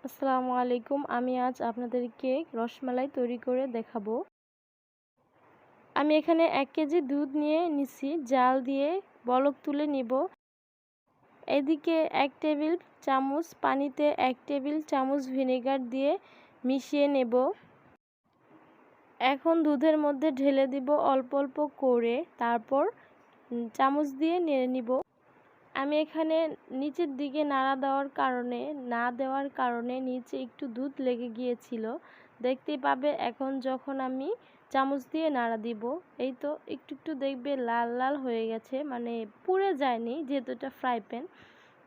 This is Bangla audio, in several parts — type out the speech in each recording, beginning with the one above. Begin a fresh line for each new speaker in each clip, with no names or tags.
আসসালামু আলাইকুম। আমি আজ আপনাদেরকে রসমালাই তৈরি করে দেখাবো। আমি এখানে ১ কেজি দুধ নিয়ে নিছি, জাল দিয়ে বলক তুলে নিব। এদিকে ১ টেবিল চামচ পানিতে ১ টেবিল চামচ ভিনেগার দিয়ে মিশিয়ে নেব। এখন দুধের মধ্যে ঢেলে দিব অল্প অল্প করে, তারপর চামচ দিয়ে নেড়ে নিব। আমি এখানে নিচের দিকে না দেওয়ার কারণে নিচে একটু দুধ লেগে গিয়েছিল। দেখতেই পাবে এখন যখন আমি চামচ দিয়ে নাড়া দিব, এই তো একটু একটু দেখবে লাল লাল হয়ে গেছে, মানে পুড়ে যায়নি, যেহেতু এটা ফ্রাই প্যান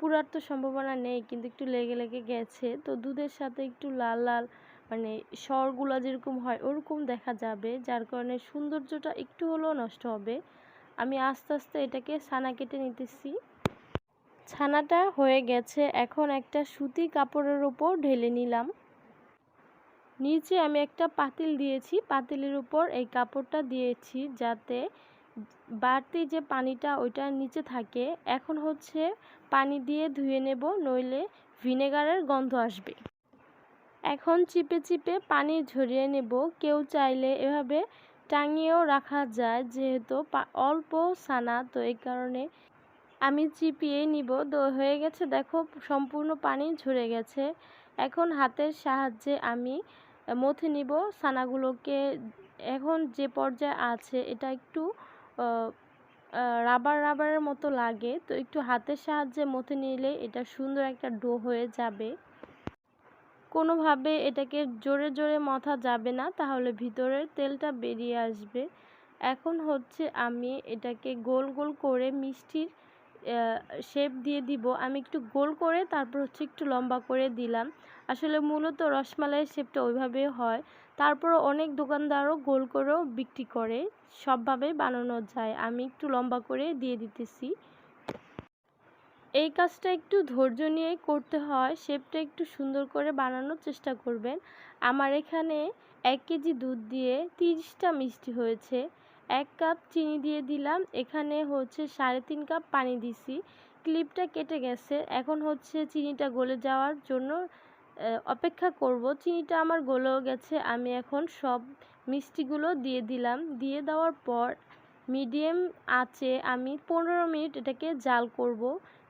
পুড়ার তো সম্ভাবনা নেই, কিন্তু একটু লেগে লেগে গেছে। তো দুধের সাথে একটু লাল লাল মানে সরগুলা যেরকম হয় ওরকম দেখা যাবে, যার কারণে সৌন্দর্যটা একটু হলেও নষ্ট হবে। আমি আস্তে আস্তে এটাকে ছানা কেটে নিতেছি। ছানাটা হয়ে গেছে, এখন একটা সুতি কাপড়ের উপর ঢেলে নিলাম। নিচে আমি একটা পাতিল দিয়েছি, পাতিলের উপর এই কাপড়টা দিয়েছি যাতে বাড়তি যে পানিটা ওইটা নিচে থাকে। এখন হচ্ছে পানি দিয়ে ধুয়ে নেব, নইলে ভিনেগারের গন্ধ আসবে। এখন চিপে চিপে পানি ঝরিয়ে নেব। কেউ চাইলে এভাবে টাঙিয়েও রাখা যায়, যেহেতু অল্প ছানা, তো এই কারণে আমি চিপিয়ে নিব। হয়ে গেছে, দেখো সম্পূর্ণ পানি ঝরে গেছে। এখন হাতের সাহায্যে আমি মথে নিব ছানাগুলোকে। এখন যে পর্যায়ে আছে এটা একটু রাবারের মতো লাগে, তো একটু হাতের সাহায্যে মথে নিলে এটা সুন্দর একটা ডো হয়ে যাবে। কোনোভাবে এটাকে জোরে জোরে মথা যাবে না, তাহলে ভিতরের তেলটা বেরিয়ে আসবে। এখন হচ্ছে আমি এটাকে গোল গোল করে মিষ্টির শেপ দিয়ে দিব। আমি একটু গোল করে তারপর হচ্ছে একটু লম্বা করে দিলাম। আসলে মূলত রসমালাইয়ের শেপটা ওইভাবে হয়, তারপরও অনেক দোকানদারও গোল করেও বিক্রি করে, সবভাবেই বানানো যায়। আমি একটু লম্বা করে দিয়ে দিতেছি। এই কাজটা একটু ধৈর্য নিয়ে করতে হয়, শেপটা একটু সুন্দর করে বানানোর চেষ্টা করবেন। আমার এখানে ১ কেজি দুধ দিয়ে ৩০টা মিষ্টি হয়েছে। ১ কাপ চিনি দিয়ে দিলাম, এখানে হচ্ছে ৩.৫ কাপ পানি দিছি। ক্লিপটা কেটে গেছে, এখন হচ্ছে চিনিটা গলে যাওয়ার জন্য অপেক্ষা করব। চিনিটা আমার গলেও গেছে, আমি এখন সব মিষ্টিগুলো দিয়ে দিলাম। দিয়ে দেওয়ার পর মিডিয়াম আঁচে আমি ১৫ মিনিট এটাকে জাল করব।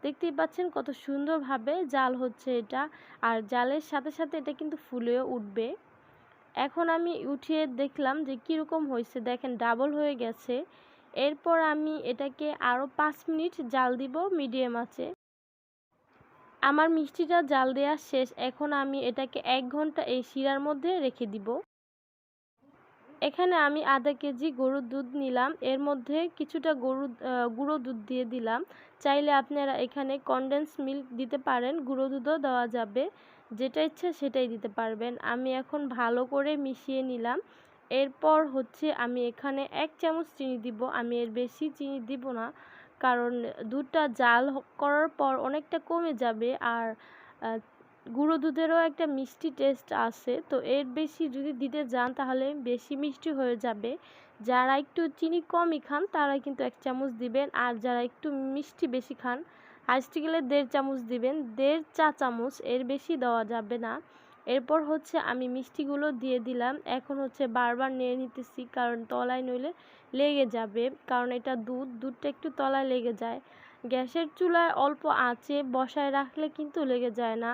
দেখতেই পাচ্ছেন কত সুন্দরভাবে জাল হচ্ছে এটা, আর জালের সাথে সাথে এটা কিন্তু ফুলেও উঠবে। এখন আমি উঠিয়ে দেখলাম যে কীরকম হয়েছে, দেখেন ডাবল হয়ে গেছে। এরপর আমি এটাকে আরও ৫ মিনিট জাল দিব মিডিয়াম আঁচে। আমার মিষ্টিটা জাল দেওয়া শেষ, এখন আমি এটাকে ১ ঘন্টা এই শিরার মধ্যে রেখে দিব। এখানে আমি আধা কেজি গরুর দুধ নিলাম, এর মধ্যে কিছুটা গুঁড়ো দুধ দিয়ে দিলাম। চাইলে আপনারা এখানে কনডেন্স মিল্ক দিতে পারেন, গুঁড়ো দুধও দেওয়া যাবে, যেটা ইচ্ছা সেটাই দিতে পারবেন। আমি এখন ভালো করে মিশিয়ে নিলাম। এরপর হচ্ছে আমি এখানে ১ চামচ চিনি দিব, আমি এর বেশি চিনি দিব না, কারণ দুধটা জাল করার পর অনেকটা কমে যাবে, আর গুঁড়ো দুধেরও একটা মিষ্টি টেস্ট আছে, তো এর বেশি যদি দিতে যান তাহলে বেশি মিষ্টি হয়ে যাবে। যারা একটু চিনি কমই খান তারা কিন্তু ১ চামচ দিবেন, আর যারা একটু মিষ্টি বেশি খান হাইস্ট গেলে ১.৫ চামচ দিবেন, ১.৫ চা চামচ, এর বেশি দেওয়া যাবে না। এরপর হচ্ছে আমি মিষ্টিগুলো দিয়ে দিলাম। এখন হচ্ছে বারবার নেড়ে নিতেছি, কারণ তলায় নইলে লেগে যাবে, কারণ এটা দুধটা একটু তলায় লেগে যায়। গ্যাসের চুলায় অল্প আঁচে বসায় রাখলে কিন্তু লেগে যায় না,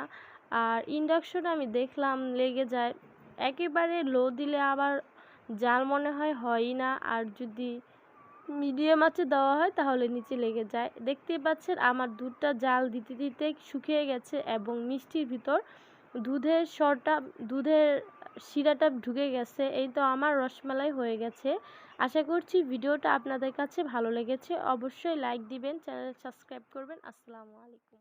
আর ইন্ডাকশনে আমি দেখলাম লেগে যায়। একেবারে লো দিলে আবার জাল মনে হয়ই না, আর যদি মিডিয়াম আঁচে দেওয়া হয় তাহলে নিচে লেগে যায়। দেখতেই পাচ্ছেন আমার দুধটা জাল দিতে দিতে শুকিয়ে গেছে, এবং মিষ্টির ভিতর দুধের শিরাটা ঢুকে গেছে। এই তো আমার রসমালাই হয়ে গেছে। আশা করছি ভিডিওটা আপনাদের কাছে ভালো লেগেছে। অবশ্যই লাইক দিবেন, চ্যানেল সাবস্ক্রাইব করবেন। আসসালামু আলাইকুম।